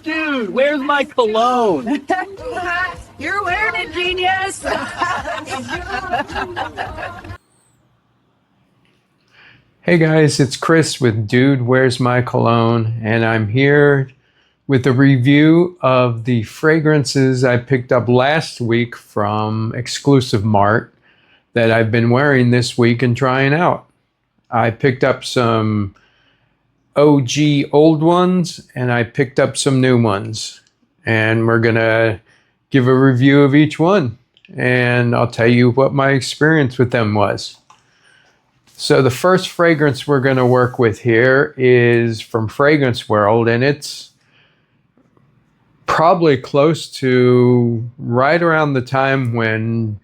Dude, where's my cologne? You're wearing it, genius. Hey guys, it's Chris with Dude, Where's My Cologne? And I'm here with a review of the fragrances I picked up last week from Exclusive Mart that I've been wearing this week and trying out. I picked up some OG old ones and I picked up some new ones. And we're going to give a review of each one. And I'll tell you what my experience with them was. So the first fragrance we're going to work with here is from Fragrance World, and it's probably close to right around the time when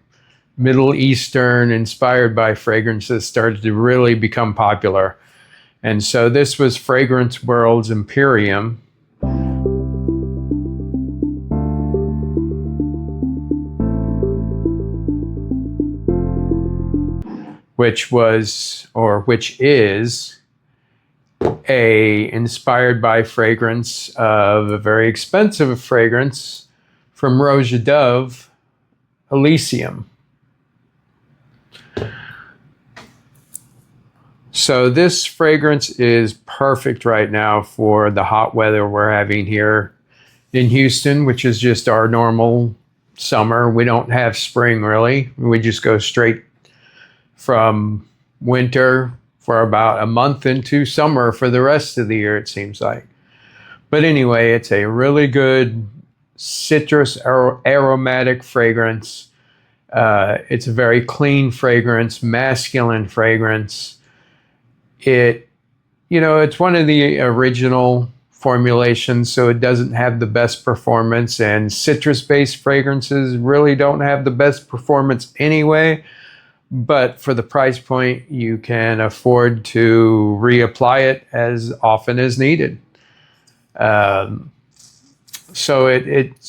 Middle Eastern inspired by fragrances started to really become popular. And so this was Fragrance World's Imperium. Which is inspired by fragrance of a very expensive fragrance from Roja Dove, Elysium. So this fragrance is perfect right now for the hot weather we're having here in Houston, which is just our normal summer. We don't have spring really. We just go straight from winter for about a month into summer for the rest of the year, it seems like. But anyway, it's a really good citrus aromatic fragrance. It's a very clean fragrance, masculine fragrance. It's one of the original formulations, so it doesn't have the best performance, and citrus-based fragrances really don't have the best performance anyway. But for the price point, you can afford to reapply it as often as needed. So it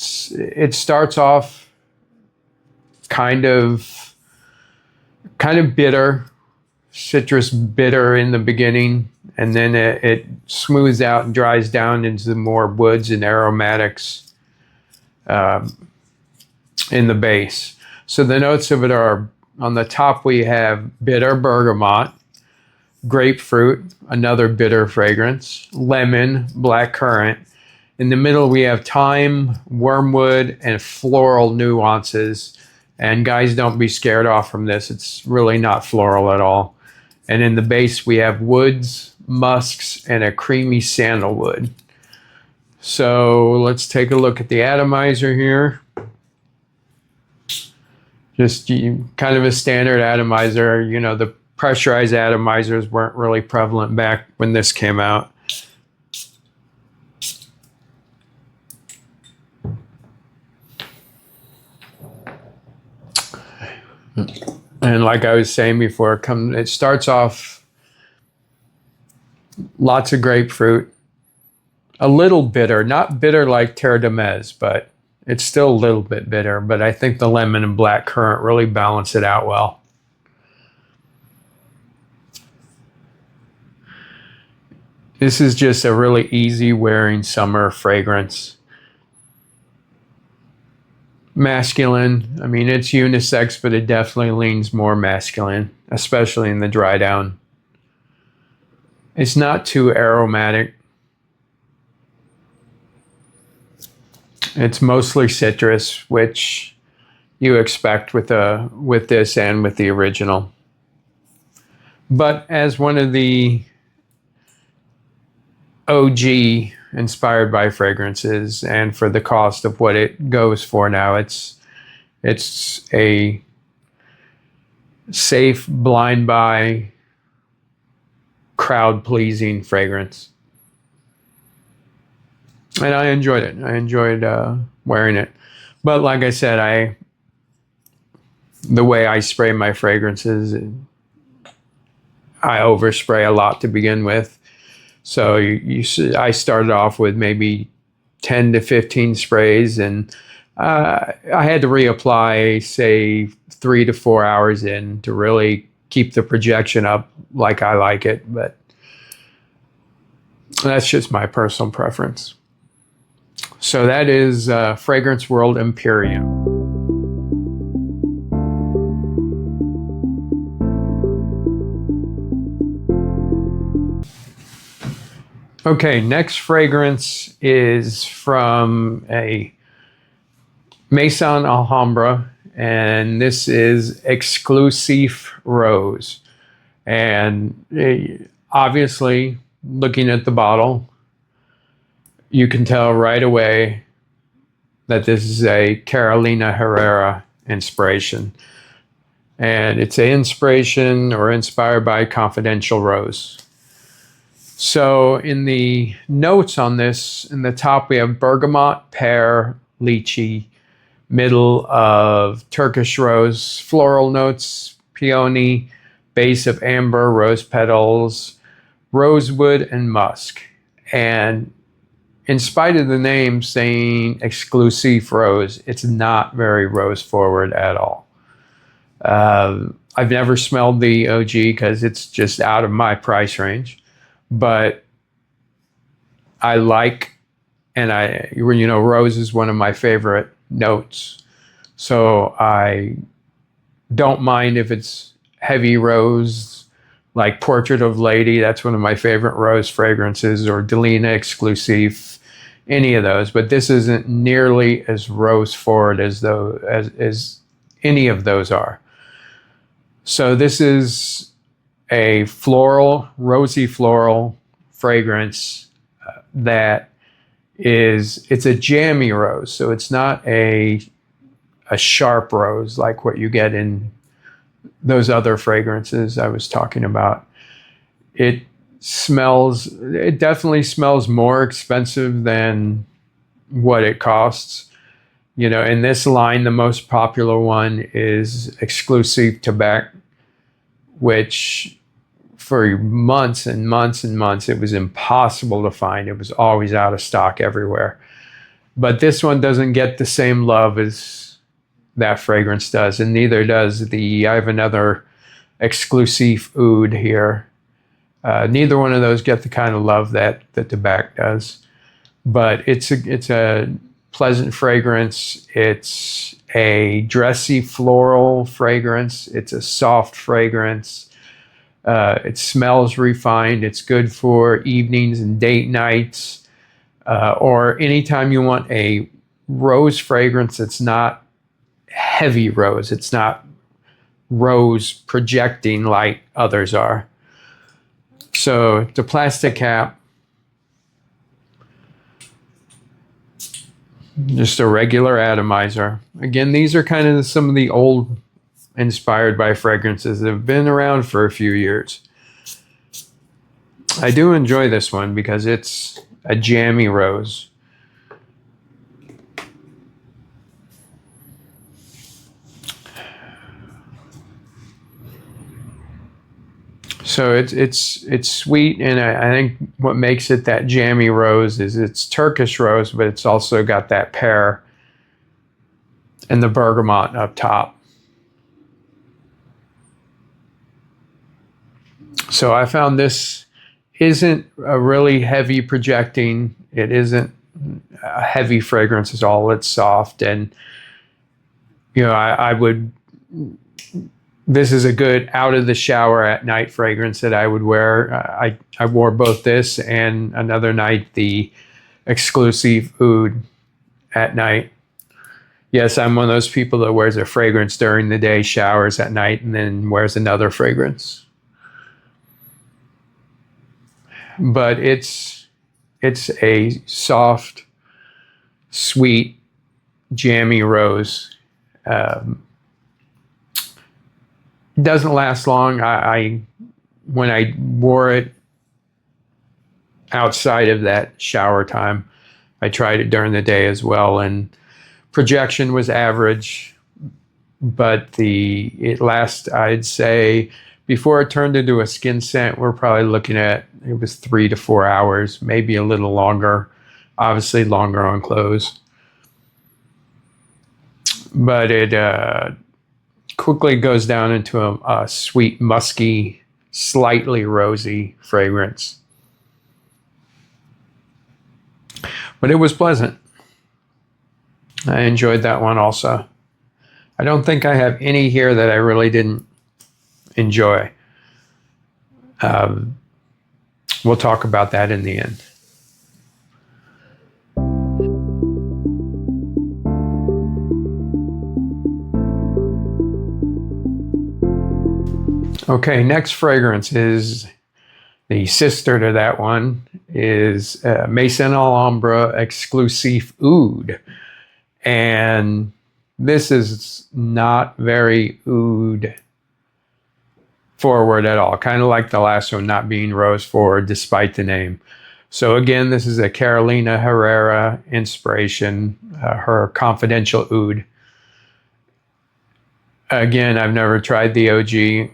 starts off kind of bitter, citrus bitter in the beginning, and then it smooths out and dries down into more woods and aromatics in the base. So the notes of it are, on the top we have bitter bergamot, grapefruit, another bitter fragrance, lemon, black currant. In the middle we have thyme, wormwood, and floral nuances. And guys, don't be scared off from this. It's really not floral at all. And in the base we have woods, musks, and a creamy sandalwood. So let's take a look at the atomizer here. Just kind of a standard atomizer. The pressurized atomizers weren't really prevalent back when this came out. And like I was saying before, it starts off lots of grapefruit, a little bitter, not bitter like Terre de Metz, but it's still a little bit bitter, but I think the lemon and black currant really balance it out well. This is just a really easy wearing summer fragrance. Masculine. I mean, it's unisex, but it definitely leans more masculine, especially in the dry down. It's not too aromatic. It's mostly citrus, which you expect with this and with the original. But as one of the OG inspired by fragrances, and for the cost of what it goes for now, it's a safe, blind buy, crowd pleasing fragrance. And I enjoyed it. I enjoyed wearing it. But like I said, the way I spray my fragrances, I overspray a lot to begin with. So I started off with maybe 10 to 15 sprays, and I had to reapply, say, 3 to 4 hours in to really keep the projection up like I like it. But that's just my personal preference. So that is Fragrance World Imperium. Okay, next fragrance is from a Maison Alhambra, and this is Exclusive Rose. And obviously, looking at the bottle, you can tell right away that this is a Carolina Herrera inspiration. And it's an inspiration or inspired by Confidential Rose. So in the notes on this, in the top we have bergamot, pear, lychee, middle of Turkish rose, floral notes, peony, base of amber, rose petals, rosewood, and musk. And in spite of the name saying Exclusive Rose, it's not very rose forward at all. I've never smelled the OG because it's just out of my price range. But I like, and rose is one of my favorite notes. So I don't mind if it's heavy rose, like Portrait of Lady. That's one of my favorite rose fragrances, or Delina Exclusive, any of those. But this isn't nearly as rose forward as any of those are. So this is a floral, rosy floral fragrance it's a jammy rose. So it's not a sharp rose like what you get in those other fragrances I was talking about. It definitely smells more expensive than what it costs. In this line, the most popular one is Exclusive Tobacco, which for months and months and months, it was impossible to find. It was always out of stock everywhere. But this one doesn't get the same love as that fragrance does, and neither does I have another Exclusive Oud here. Neither one of those get the kind of love that the tobacco does. But it's a pleasant fragrance. It's a dressy floral fragrance. It's a soft fragrance. It smells refined. It's good for evenings and date nights, or anytime you want a rose fragrance that's not heavy rose. It's not rose projecting like others are. So the plastic cap, just a regular atomizer. Again, these are kind of some of the old inspired by fragrances that have been around for a few years. I do enjoy this one because it's a jammy rose. So it's sweet, and I think what makes it that jammy rose is it's Turkish rose, but it's also got that pear and the bergamot up top. So I found this isn't a really heavy projecting. It isn't a heavy fragrance at all. It's soft, and I would. This is a good out of the shower at night fragrance that I would wear. I wore both this and another night the Exclusive Oud at night. Yes, I'm one of those people that wears a fragrance during the day, showers at night, and then wears another fragrance. But it's a soft, sweet, jammy rose. Doesn't last long. When I wore it outside of that shower time, I tried it during the day as well, and projection was average, but it lasts, I'd say, before it turned into a skin scent, we're probably looking at, it was 3 to 4 hours, maybe a little longer, obviously longer on clothes. But it quickly goes down into a sweet, musky, slightly rosy fragrance. But it was pleasant. I enjoyed that one also. I don't think I have any here that I really didn't enjoy. Um, we'll talk about that in the end. Okay, next fragrance is the sister to that one is Maison Alhambra Exclusive Oud. And this is not very oud forward at all, kind of like the last one, not being rose forward despite the name. So again, this is a Carolina Herrera inspiration, her confidential oud. Again, I've never tried the OG.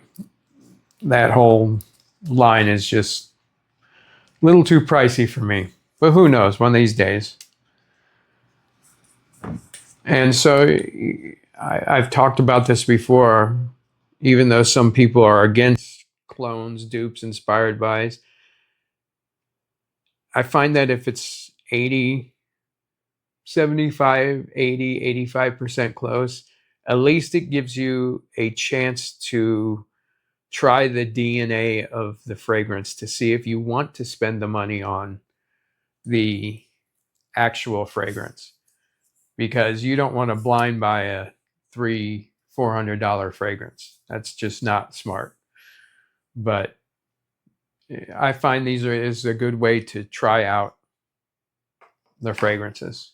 That whole line is just a little too pricey for me, but who knows, one of these days. And so I've talked about this before, even though some people are against clones, dupes, inspired bys. I find that if it's 80, 75, 80, 85% close, at least it gives you a chance to try the DNA of the fragrance to see if you want to spend the money on the actual fragrance, because you don't want to blind buy a $300-400 fragrance. That's just not smart. But I find these is a good way to try out the fragrances.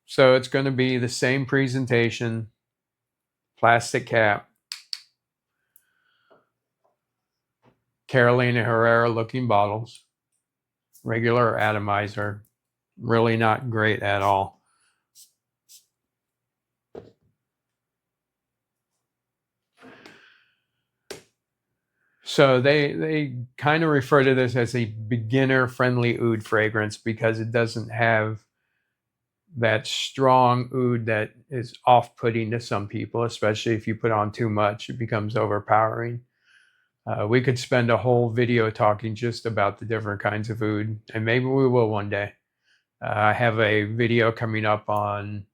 So it's going to be the same presentation, plastic cap, Carolina Herrera looking bottles, regular atomizer, really not great at all. So they kind of refer to this as a beginner friendly oud fragrance because it doesn't have that strong oud that is off-putting to some people, especially if you put on too much, it becomes overpowering. We could spend a whole video talking just about the different kinds of oud, and maybe we will one day. I have a video coming up on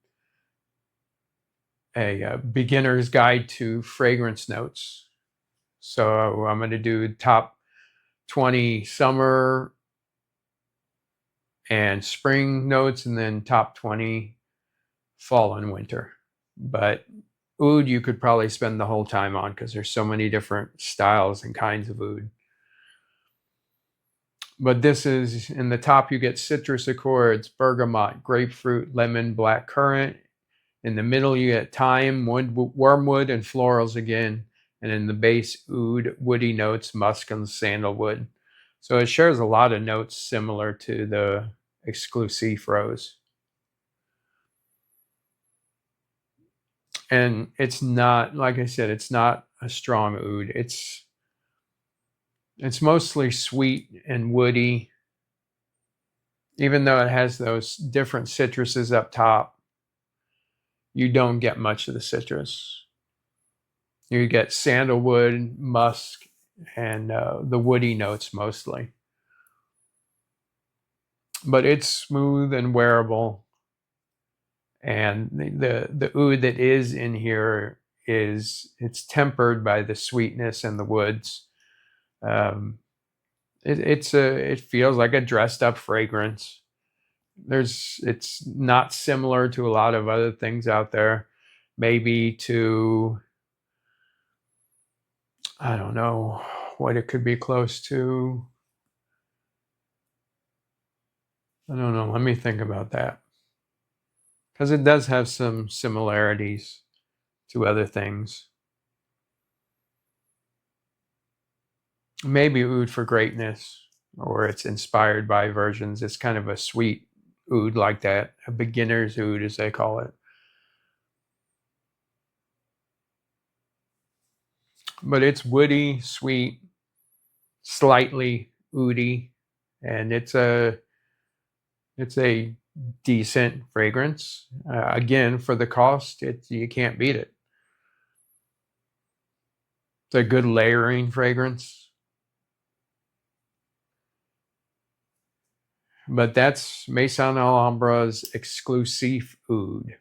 a beginner's guide to fragrance notes. So I'm going to do top 20 summer and spring notes, and then top 20 fall and winter. But oud you could probably spend the whole time on because there's so many different styles and kinds of oud. But this is in the top, you get citrus accords, bergamot, grapefruit, lemon, black currant. In the middle, you get thyme, wormwood, and florals again. And in the base, oud, woody notes, musk, and sandalwood. So it shares a lot of notes similar to the Exclusive Rose. And it's not, like I said, it's not a strong oud. It's mostly sweet and woody, even though it has those different citruses up top. You don't get much of the citrus. You get sandalwood, musk, and the woody notes mostly. But it's smooth and wearable. And the oud that is in here it's tempered by the sweetness and the woods. It feels like a dressed up fragrance. It's not similar to a lot of other things out there. Maybe to, I don't know what it could be close to. I don't know. Let me think about that. Because it does have some similarities to other things. Maybe oud for greatness, or it's inspired by versions. It's kind of a sweet oud like that, a beginner's oud as they call it. But it's woody, sweet, slightly oudy, and it's a decent fragrance. Again, for the cost, you can't beat it. It's a good layering fragrance. But that's Maison Alhambra's exclusive oud.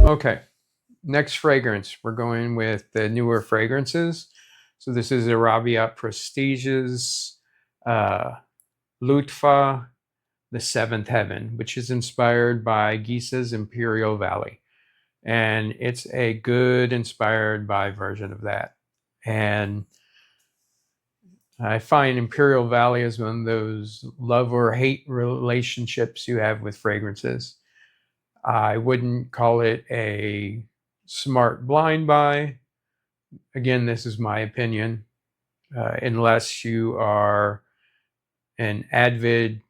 Okay, next fragrance. We're going with the newer fragrances. So this is Arabiyat Prestige's Lattafa, the Seventh Heaven, which is inspired by Gisa's Imperial Valley. And it's a good inspired by version of that. And I find Imperial Valley is one of those love or hate relationships you have with fragrances. I wouldn't call it a smart blind buy. Again, this is my opinion. Unless you are an avid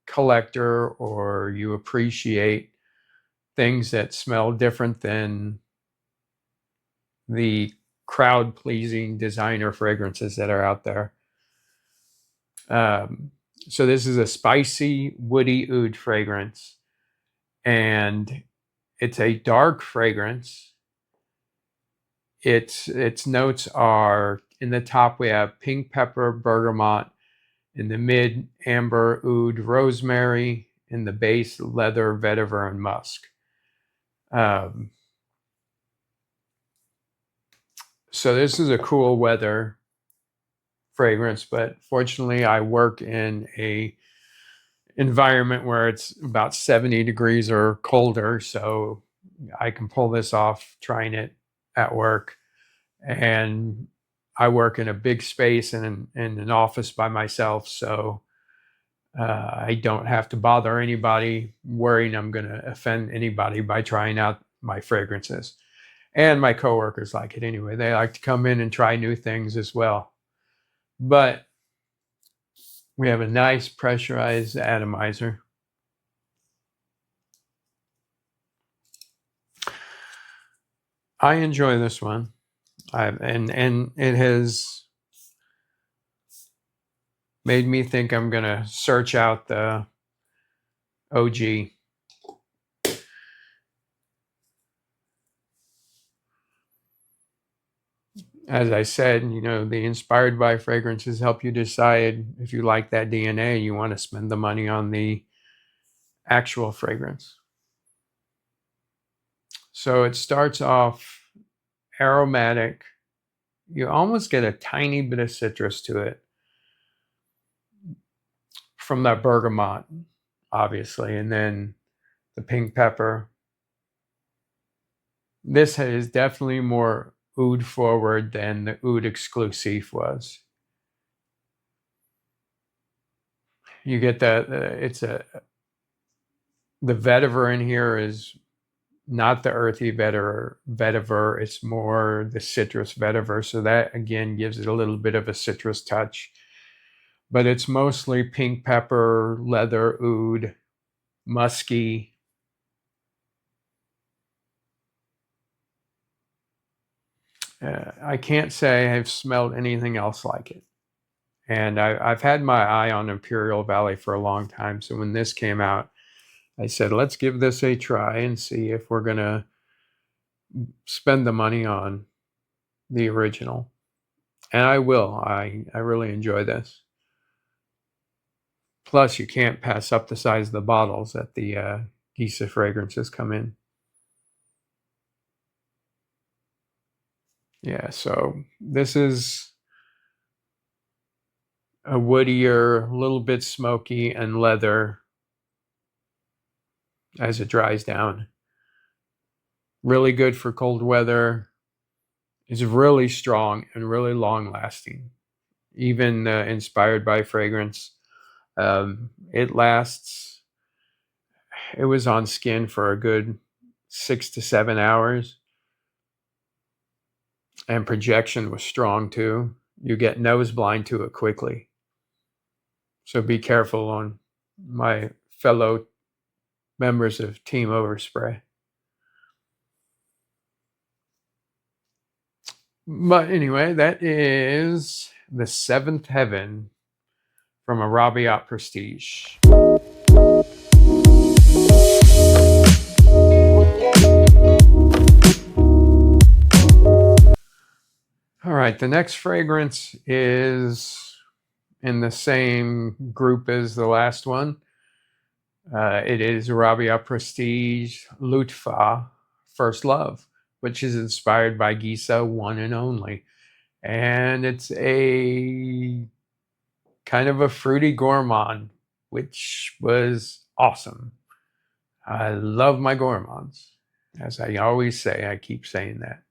collector or you appreciate things that smell different than the crowd-pleasing designer fragrances that are out there. So this is a spicy, woody oud fragrance, and it's a dark fragrance. Its notes are, in the top we have pink pepper, bergamot, in the mid amber, oud, rosemary, in the base leather, vetiver, and musk. So this is a cool weather fragrance, but fortunately I work in a environment where it's about 70 degrees or colder, so I can pull this off trying it at work. And I work in a big space and in an office by myself, so I don't have to bother anybody worrying I'm going to offend anybody by trying out my fragrances. And my coworkers like it anyway. They like to come in and try new things as well. But we have a nice pressurized atomizer. I enjoy this one. And it has made me think I'm going to search out the OG. As I said, you know, the inspired by fragrances help you decide if you like that DNA, you want to spend the money on the actual fragrance. So it starts off aromatic. You almost get a tiny bit of citrus to it from that bergamot, obviously, and then the pink pepper. This is definitely more oud forward than the oud exclusive was. You get that the vetiver in here is not the earthy vetiver, it's more the citrus vetiver. So that again gives it a little bit of a citrus touch. But it's mostly pink pepper, leather, oud, musky. I can't say I've smelled anything else like it. And I've had my eye on Imperial Valley for a long time. So when this came out, I said, let's give this a try and see if we're going to spend the money on the original. And I will. I really enjoy this. Plus, you can't pass up the size of the bottles that the Gisa fragrances come in. Yeah, so this is a woodier, a little bit smoky and leather as it dries down. Really good for cold weather. It's really strong and really long lasting. Even inspired by fragrance. It lasts, it was on skin for a good 6 to 7 hours. And projection was strong too. You get nose blind to it quickly. So be careful on my fellow members of Team Overspray. But anyway, that is the Seventh Heaven from Arabiyat Prestige. All right, the next fragrance is in the same group as the last one. It is Arabiyat Prestige Lattafa First Love, which is inspired by Gisa One and Only. And it's a kind of a fruity gourmand, which was awesome. I love my gourmands. As I always say, I keep saying that.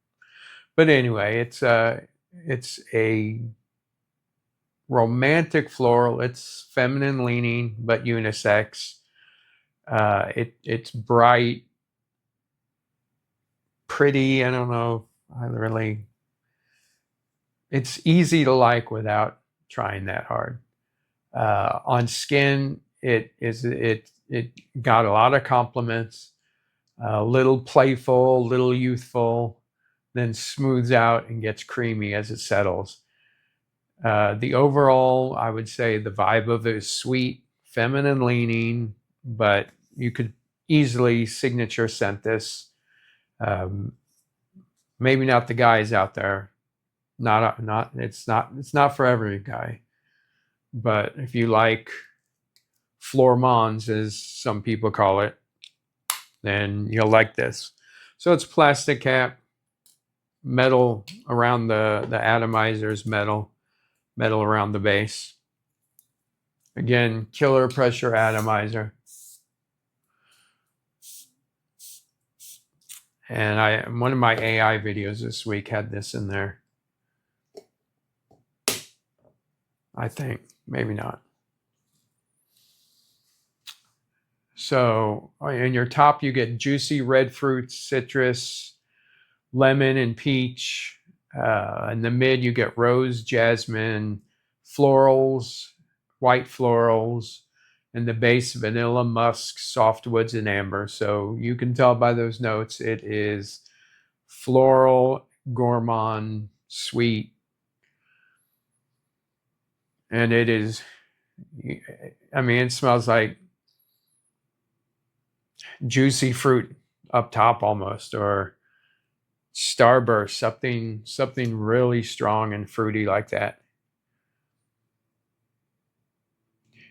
But anyway, it's a romantic floral. It's feminine leaning, but unisex. It's bright, pretty. I don't know. It's easy to like without trying that hard. On skin, it got a lot of compliments. A little playful, little youthful, then smooths out and gets creamy as it settles. The overall, I would say the vibe of it is sweet, feminine leaning, but you could easily signature scent this. Maybe not the guys out there. It's not for every guy. But if you like flormans, as some people call it, then you'll like this. So it's plastic cap, metal around the atomizers, metal around the base. Again, killer pressure atomizer. And one of my AI videos this week had this in there. I think, maybe not. So in your top, you get juicy red fruits, citrus, lemon, and peach. In the mid, you get rose, jasmine, florals, white florals, and the base, vanilla, musk, softwoods, and amber. So you can tell by those notes, it is floral, gourmand, sweet. And it is, I mean, it smells like juicy fruit up top almost, or starburst, something really strong and fruity like that.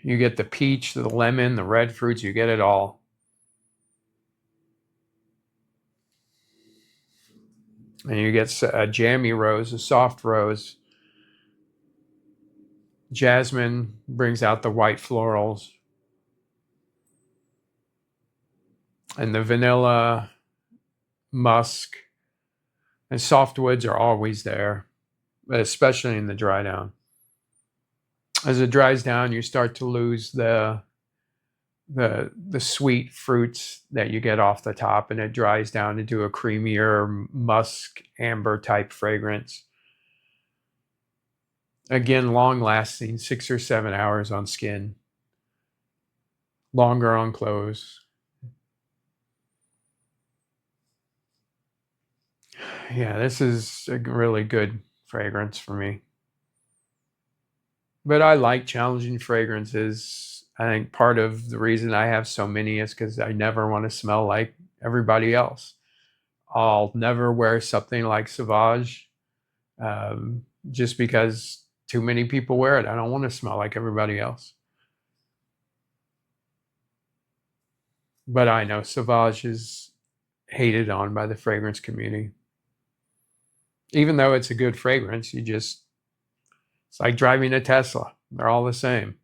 You get the peach, the lemon, the red fruits, you get it all. And you get a jammy rose, a soft rose. Jasmine brings out the white florals. And the vanilla, musk, and softwoods are always there, especially in the dry down. As it dries down, you start to lose the sweet fruits that you get off the top, and it dries down into a creamier musk amber type fragrance. Again, long lasting, 6 or 7 hours on skin, longer on clothes. Yeah, this is a really good fragrance for me. But I like challenging fragrances. I think part of the reason I have so many is because I never want to smell like everybody else. I'll never wear something like Sauvage just because too many people wear it. I don't want to smell like everybody else. But I know Sauvage is hated on by the fragrance community. Even though it's a good fragrance, it's like driving a Tesla. They're all the same.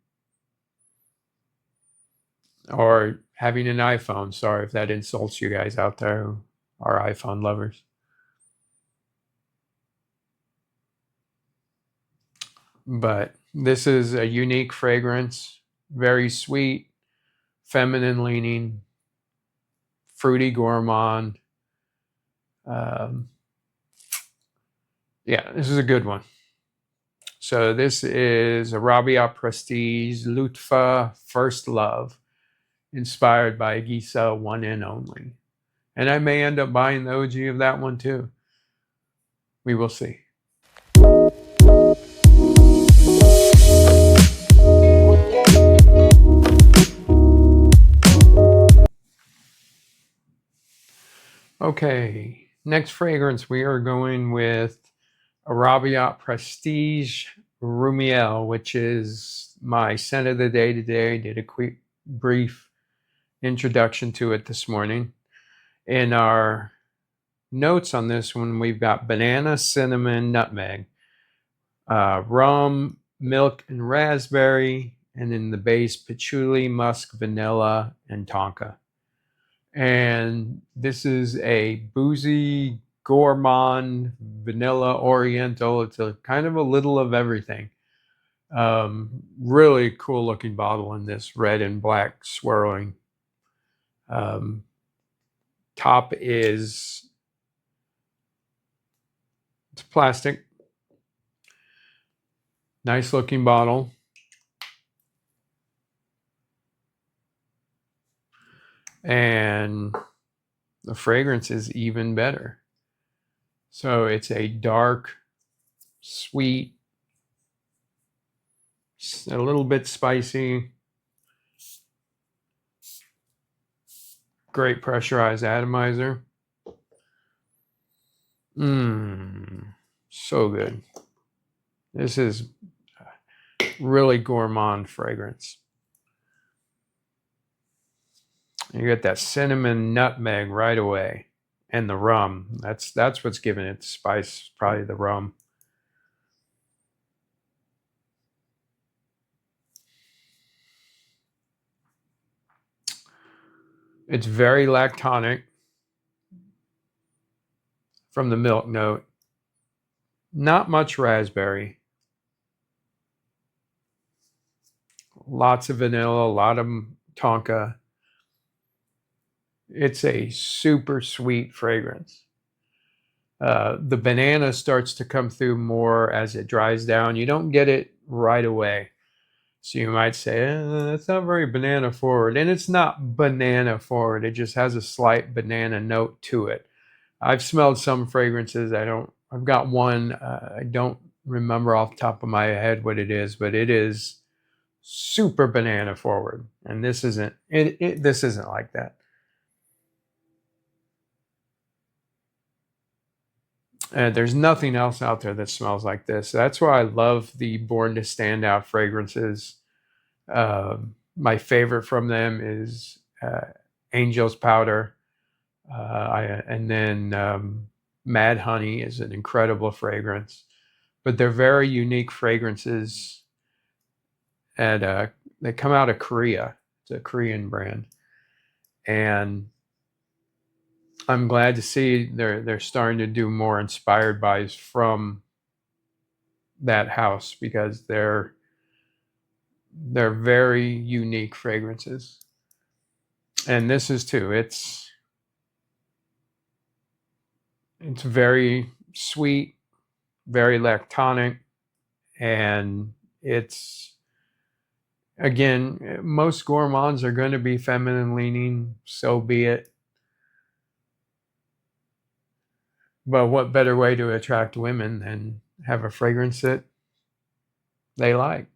Or having an iPhone. Sorry if that insults you guys out there who are iPhone lovers. But this is a unique fragrance, very sweet, feminine leaning, fruity gourmand. Yeah, this is a good one. So this is Arabiyat Prestige Lattafa First Love, inspired by Gisa One and Only. And I may end up buying the OG of that one too. We will see. Okay, next fragrance we are going with Arabiyat Prestige Rumiel, which is my scent of the day today. Did a quick, brief introduction to it this morning. In our notes on this one, we've got banana, cinnamon, nutmeg, rum, milk, and raspberry, and in the base, patchouli, musk, vanilla, and tonka. And this is a boozy, gourmand, vanilla oriental. It's a kind of a little of everything. Really cool looking bottle in this red and black swirling. Top is it's plastic. Nice looking bottle. And the fragrance is even better. So it's a dark, sweet, a little bit spicy, great pressurized atomizer. So good. This is really gourmand fragrance. You get that cinnamon nutmeg right away, and the rum. That's what's giving it the spice, probably the rum. It's very lactonic from the milk note. Not much raspberry. Lots of vanilla, a lot of tonka. It's a super sweet fragrance. The banana starts to come through more as it dries down. You don't get it right away. So you might say, that's not very banana forward. And it's not banana forward. It just has a slight banana note to it. I've smelled some fragrances. I've got one. I don't remember off the top of my head what it is, but it is super banana forward. And this isn't like that. There's nothing else out there that smells like this. That's why I love the Born to Stand Out fragrances. My favorite from them is Angel's Powder. And then Mad Honey is an incredible fragrance. But they're very unique fragrances. And they come out of Korea. It's a Korean brand. And I'm glad to see they're starting to do more inspired buys from that house, because they're very unique fragrances. And this is too. It's very sweet, very lactonic, and it's, again, most gourmands are going to be feminine leaning, so be it. But what better way to attract women than have a fragrance that they like?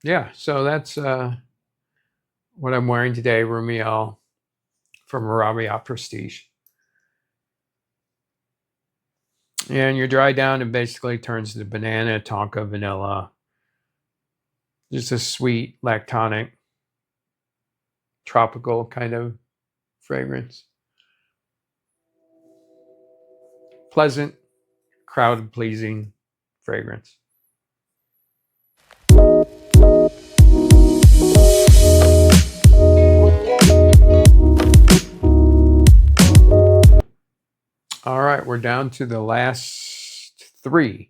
Yeah, so that's what I'm wearing today, Rumiel from Arabiyat Prestige. And your dry down, it basically turns to banana, tonka, vanilla. Just a sweet, lactonic, tropical kind of fragrance. Pleasant, crowd pleasing fragrance. All right, we're down to the last three.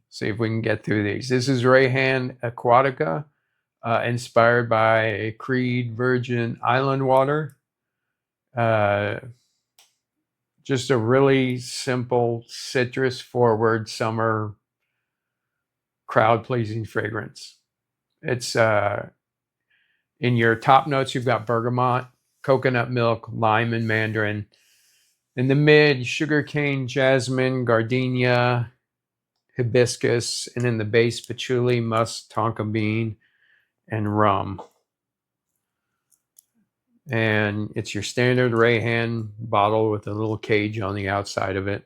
See if we can get through these. This is Rayhan Aquatica, inspired by Creed Virgin Island water. Just a really simple, citrus-forward summer crowd-pleasing fragrance. It's in your top notes, you've got bergamot, coconut milk, lime, and mandarin. In the mid, sugarcane, jasmine, gardenia, hibiscus, and in the base, patchouli, musk, tonka bean, and rum. And it's your standard Rayhan bottle with a little cage on the outside of it.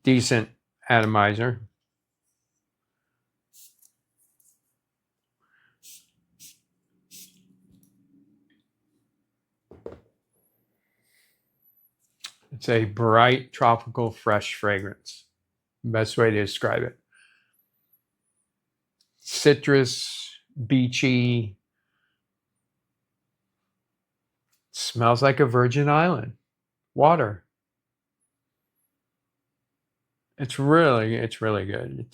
Decent atomizer. It's a bright, tropical, fresh fragrance. Best way to describe it. Citrus, beachy. Smells like a virgin island. Water. It's really good.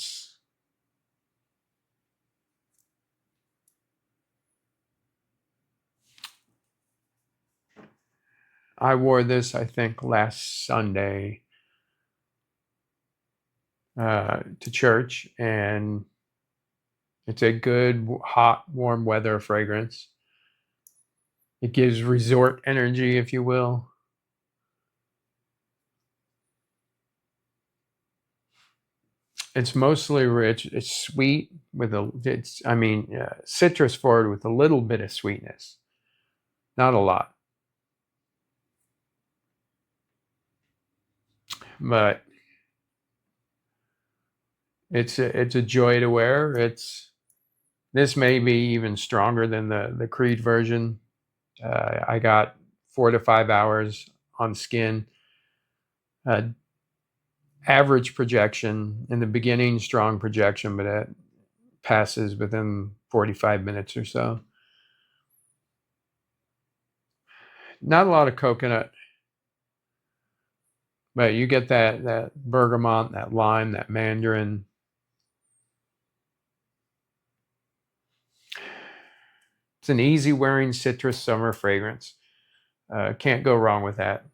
I wore this, I think, last Sunday to church, and it's a good, hot, warm weather fragrance. It gives resort energy, if you will. It's mostly rich. It's sweet with citrus forward with a little bit of sweetness. Not a lot. But it's a joy to wear. This may be even stronger than the Creed version. I got 4 to 5 hours on skin. Average projection in the beginning, strong projection, but it passes within 45 minutes or so. Not a lot of coconut, but you get that bergamot, that lime, that mandarin. It's an easy wearing citrus summer fragrance. Can't go wrong with that.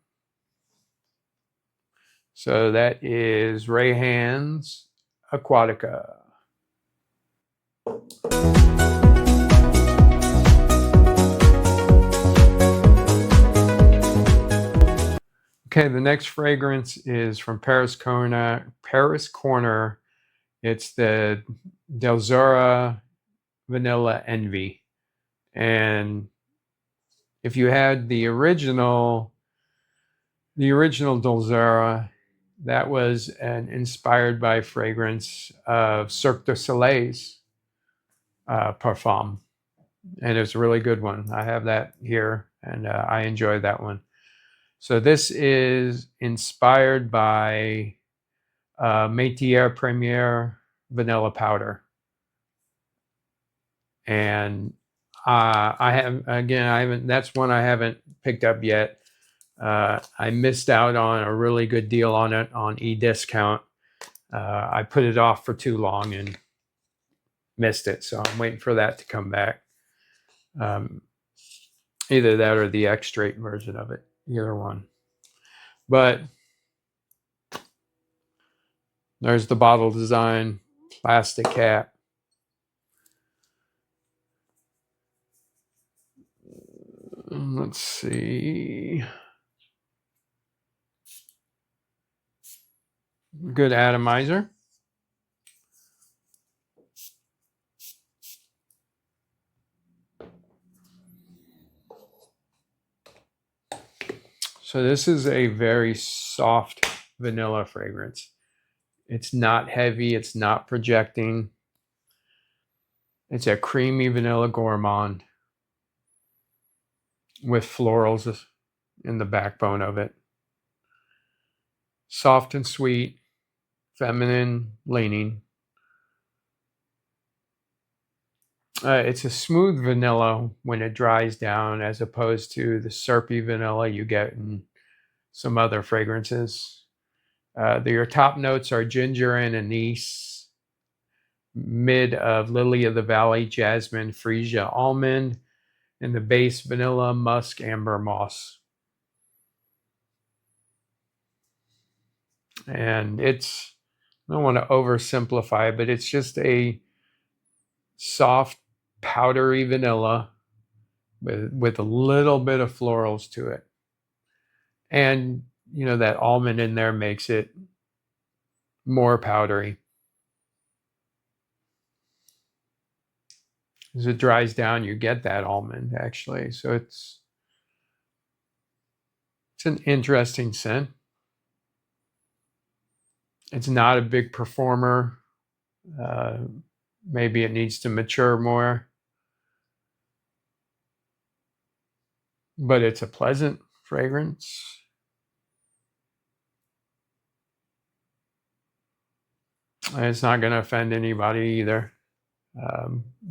So that is Rayhan's Aquatica. Okay, the next fragrance is from Paris Corner. It's the Delzura Vanilla Envy. And if you had the original Delzura, that was an inspired by fragrance of Cirque du Soleil's parfum. And it's a really good one. I have that here, and I enjoy that one. So this is inspired by Matière Première Vanilla Powder. And that's one I haven't picked up yet. I missed out on a really good deal on it on eDiscount. I put it off for too long and missed it. So I'm waiting for that to come back. Either that or the X-Straight version of it. Either one. But there's the bottle design, plastic cap. Let's see. Good atomizer. So this is a very soft vanilla fragrance. It's not heavy. It's not projecting. It's a creamy vanilla gourmand with florals in the backbone of it. Soft and sweet, feminine leaning. It's a smooth vanilla when it dries down, as opposed to the syrupy vanilla you get in some other fragrances. Your top notes are ginger and anise, mid of lily of the valley, jasmine, freesia, almond, and the base vanilla, musk, amber, moss. And I don't want to oversimplify it, but it's just a soft, powdery vanilla with a little bit of florals to it. And, that almond in there makes it more powdery. As it dries down, you get that almond, actually. So it's an interesting scent. It's not a big performer. Maybe it needs to mature more. But it's a pleasant fragrance. And it's not going to offend anybody either.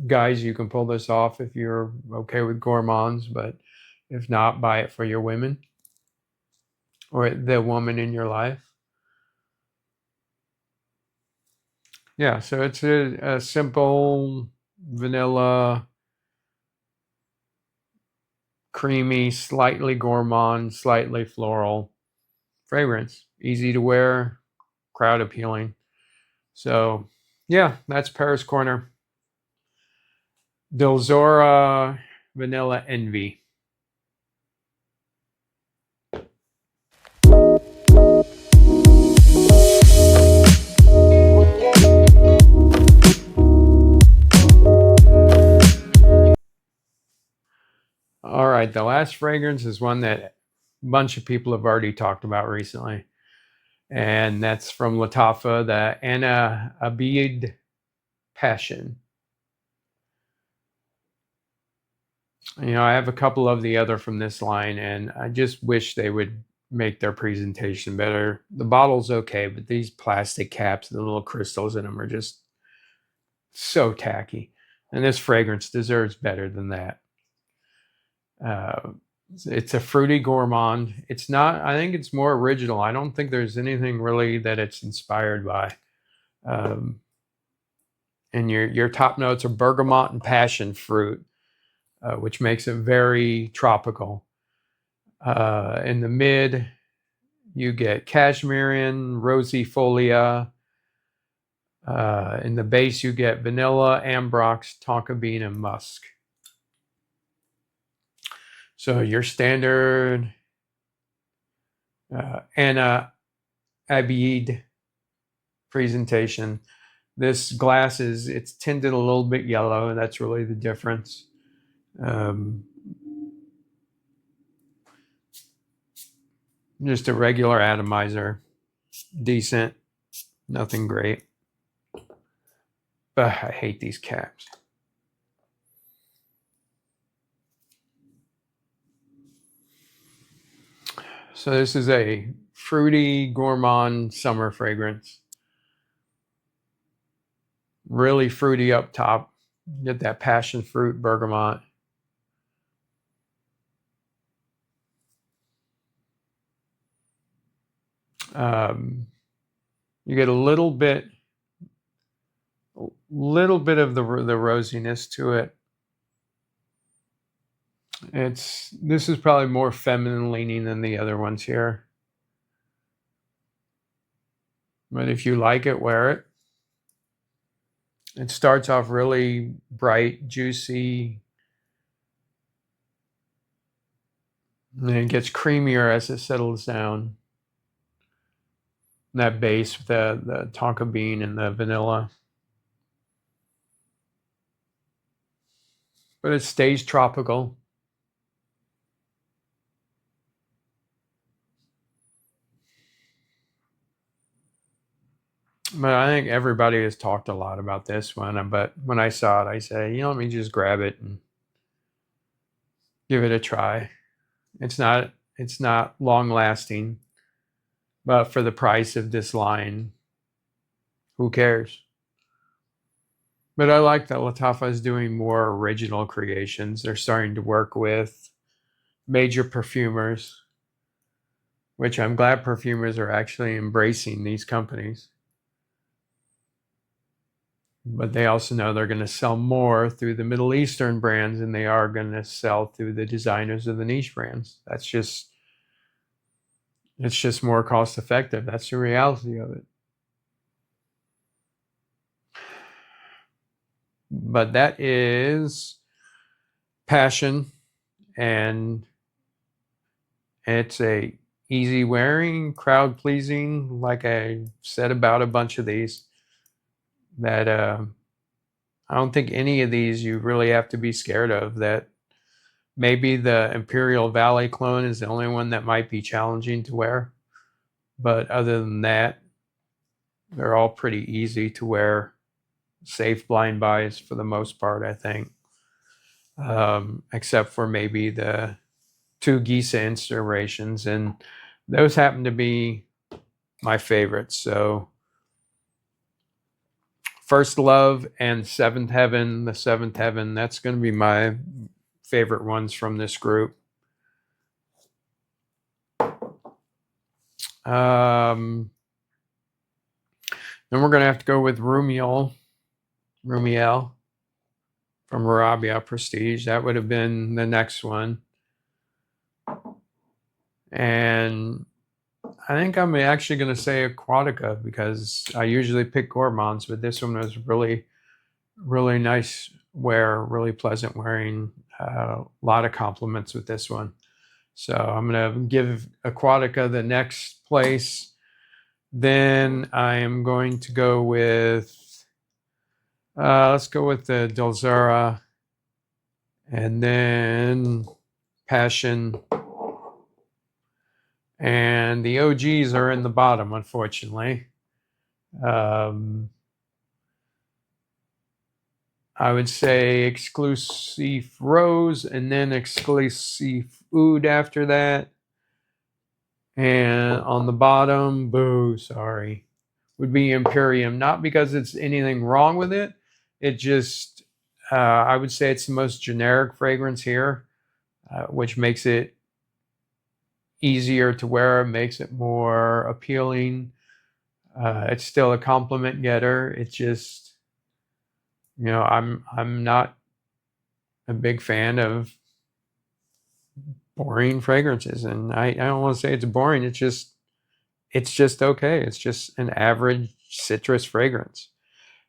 Guys, you can pull this off if you're okay with gourmands, but if not, buy it for your women or the woman in your life. Yeah, so it's a simple vanilla, creamy, slightly gourmand, slightly floral fragrance. Easy to wear, crowd appealing. So, yeah, that's Paris Corner. Dilzora Vanilla Envy. All right, the last fragrance is one that a bunch of people have already talked about recently. And that's from Lattafa, the Arabiyat Passion. I have a couple of the other from this line, and I just wish they would make their presentation better. The bottle's okay, but these plastic caps, the little crystals in them are just so tacky. And this fragrance deserves better than that. It's a fruity gourmand. It's not, I think it's more original. I don't think there's anything really that it's inspired by. And your top notes are bergamot and passion fruit, which makes it very tropical. In the mid, you get cashmerian, rosy folia. In the base, you get vanilla, ambrox, tonka bean, and musk. So your standard Anna Abid presentation. This glass it's tinted a little bit yellow, and that's really the difference. Just a regular atomizer, decent, nothing great. But I hate these caps. So this is a fruity gourmand summer fragrance. Really fruity up top. Get that passion fruit, bergamot. You get a little bit of the rosiness to it. This is probably more feminine leaning than the other ones here. But if you like it, wear it. It starts off really bright, juicy, and then it gets creamier as it settles down. And that base with the tonka bean and the vanilla. But it stays tropical. But I think everybody has talked a lot about this one. But when I saw it, I said, let me just grab it and give it a try. It's not long lasting, but for the price of this line, who cares? But I like that Lattafa is doing more original creations. They're starting to work with major perfumers, which I'm glad perfumers are actually embracing these companies. But they also know they're going to sell more through the Middle Eastern brands than they are going to sell through the designers of the niche brands. It's just more cost effective. That's the reality of it. But that is Passion, and it's a easy wearing, crowd pleasing, like I said about a bunch of these, that I don't think any of these you really have to be scared of. That maybe the Imperial Valley clone is the only one that might be challenging to wear. But other than that, they're all pretty easy to wear. Safe blind buys for the most part, I think. Except for maybe the two Giza inspirations. And those happen to be my favorites. So First Love and Seventh Heaven, the Seventh Heaven, that's going to be my favorite ones from this group. Then we're going to have to go with Rumiel from Arabiyat Prestige. That would have been the next one. And I think I'm actually going to say Aquatica because I usually pick Gourmands, but this one was really, really nice wear, really pleasant wearing. A lot of compliments with this one. So I'm going to give Aquatica the next place. Then I am going to go with, let's go with the Delzura, and then Passion. And the OGs are in the bottom, unfortunately. I would say Exclusive Rose and then Exclusive Oud after that. And on the bottom, would be Imperium. Not because it's anything wrong with it. It just, I would say it's the most generic fragrance here, which makes it easier to wear, makes it more appealing. It's still a compliment getter. It's just, I'm not a big fan of boring fragrances, and I don't want to say it's boring. It's just okay. It's just an average citrus fragrance,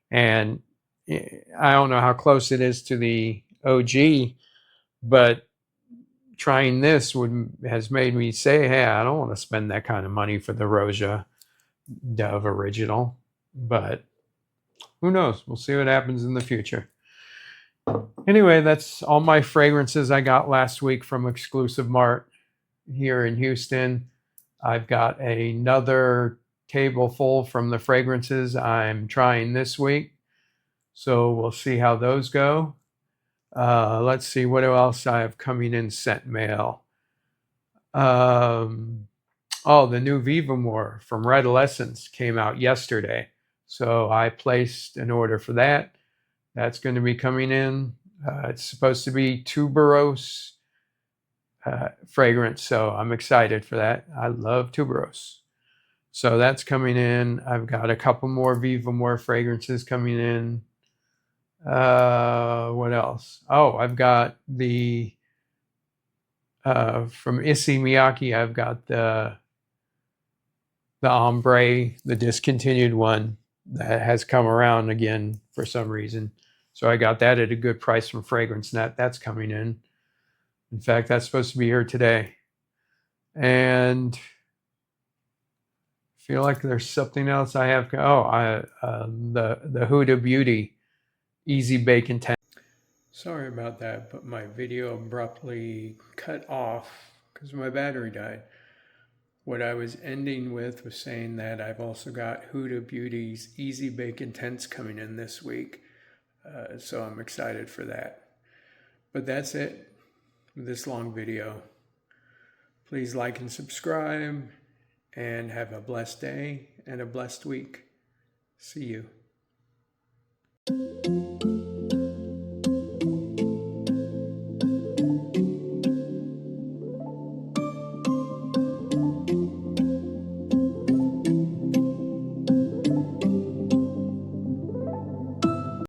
and I don't know how close it is to the OG, but trying this has made me say, hey, I don't want to spend that kind of money for the Roja Dove original, but who knows? We'll see what happens in the future. Anyway, that's all my fragrances I got last week from Exclusive Mart here in Houston. I've got another table full from the fragrances I'm trying this week. So we'll see how those go. Let's see what else I have coming in scent mail. The new Vivamore from Redolescence came out yesterday. So I placed an order for that. That's going to be coming in. It's supposed to be tuberose fragrance. So I'm excited for that. I love tuberose. So that's coming in. I've got a couple more Vivamore fragrances coming in. What else? Oh, I've got the from Issey Miyake, I've got the ombre, the discontinued one that has come around again for some reason. So I got that at a good price from Fragrance Net. That's coming in. In fact, that's supposed to be here today. And I feel like there's something else I have. The Huda Beauty Easy Bake Intense. Sorry about that, but my video abruptly cut off because my battery died. What I was ending with was saying that I've also got Huda Beauty's Easy Bake Intense coming in this week. So I'm excited for that. But that's it for this long video. Please like and subscribe, and have a blessed day and a blessed week. See you.